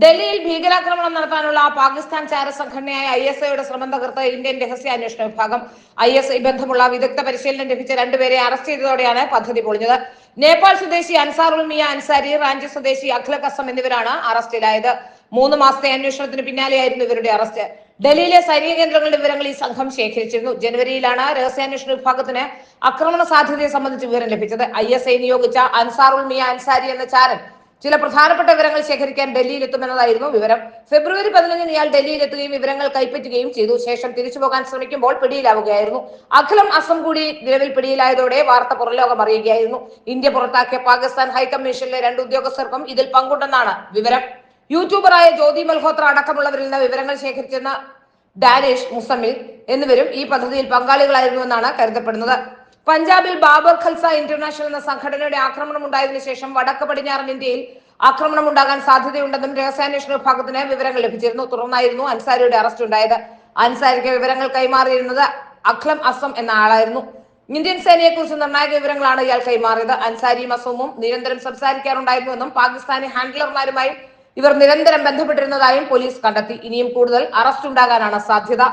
ഡൽഹിയിൽ ഭീകരാക്രമണം നടത്താനുള്ള പാകിസ്ഥാൻ ചാരസംഘടനയായ ISIയുടെ ശ്രമം തകർത്ത് ഇന്ത്യൻ രഹസ്യാന്വേഷണ വിഭാഗം. ISI ബന്ധമുള്ള വിദഗ്ധ പരിശീലനം ലഭിച്ച രണ്ടുപേരെ അറസ്റ്റ് ചെയ്തതോടെയാണ് പദ്ധതി പൊളിഞ്ഞത്. നേപ്പാൾ സ്വദേശി അൻസാറുൽ മിയ അൻസാരി, റാഞ്ചി സ്വദേശി അഖ്ലഖ് അസം എന്നിവരാണ് അറസ്റ്റിലായത്. 3 മാസത്തെ അന്വേഷണത്തിന് പിന്നാലെയായിരുന്നു ഇവരുടെ അറസ്റ്റ്. ഡൽഹിയിലെ സൈനിക കേന്ദ്രങ്ങളുടെ വിവരങ്ങൾ ഈ സംഘം ശേഖരിച്ചിരുന്നു. ജനുവരിയിലാണ് രഹസ്യാന്വേഷണ വിഭാഗത്തിന് ആക്രമണ സാധ്യതയെ സംബന്ധിച്ച് വിവരം ലഭിച്ചത്. ISI നിയോഗിച്ച അൻസാറുൽ മിയ അൻസാരി എന്ന ചാരൻ ചില പ്രധാനപ്പെട്ട വിവരങ്ങൾ ശേഖരിക്കാൻ ഡൽഹിയിൽ എത്തുമെന്നതായിരുന്നു വിവരം. ഫെബ്രുവരി 15 ഇയാൾ ഡൽഹിയിൽ എത്തുകയും വിവരങ്ങൾ കൈപ്പറ്റുകയും ചെയ്തു. ശേഷം തിരിച്ചു പോകാൻ ശ്രമിക്കുമ്പോൾ പിടിയിലാവുകയായിരുന്നു. അഖിലം അസം കൂടി നിലവിൽ പിടിയിലായതോടെ വാർത്ത പുറംലോകം അറിയുകയായിരുന്നു. ഇന്ത്യ പുറത്താക്കിയ പാകിസ്ഥാൻ ഹൈക്കമ്മീഷനിലെ 2 ഉദ്യോഗസ്ഥർക്കും ഇതിൽ പങ്കുണ്ടെന്നാണ് വിവരം. യൂട്യൂബറായ ജ്യോതി മൽഹോത്ര അടക്കമുള്ളവരിൽ നിന്ന് വിവരങ്ങൾ ശേഖരിച്ചെന്ന ഡാനിഷ് മുസമ്മിൽ എന്നിവരും ഈ പദ്ധതിയിൽ പങ്കാളികളായിരുന്നുവെന്നാണ് കരുതപ്പെടുന്നത്. പഞ്ചാബിൽ ബാബർ ഖൽസ ഇന്റർനാഷണൽ എന്ന സംഘടനയുടെ ആക്രമണം ഉണ്ടായതിനു ശേഷം വടക്ക് പടിഞ്ഞാറൻ ഇന്ത്യയിൽ ആക്രമണം ഉണ്ടാകാൻ സാധ്യതയുണ്ടെന്നും രഹസ്യാന്വേഷണ വിഭാഗത്തിന് വിവരങ്ങൾ ലഭിച്ചിരുന്നു. തുടർന്നായിരുന്നു അൻസാരിയുടെ അറസ്റ്റ് ഉണ്ടായത്. അൻസാരിക്ക് വിവരങ്ങൾ കൈമാറിയിരുന്നത് അഖ്ലം അസം എന്ന ആളായിരുന്നു. ഇന്ത്യൻ സേനയെക്കുറിച്ച് നിർണായക വിവരങ്ങളാണ് ഇയാൾ കൈമാറിയത്. അൻസാരിയും അസവും നിരന്തരം സംസാരിക്കാറുണ്ടായിരുന്നുവെന്നും പാകിസ്ഥാനി ഹാൻഡ്ലർമാരുമായി ഇവർ നിരന്തരം ബന്ധപ്പെട്ടിരുന്നതായും പോലീസ് കണ്ടെത്തി. ഇനിയും കൂടുതൽ അറസ്റ്റ് ഉണ്ടാകാനാണ് സാധ്യത.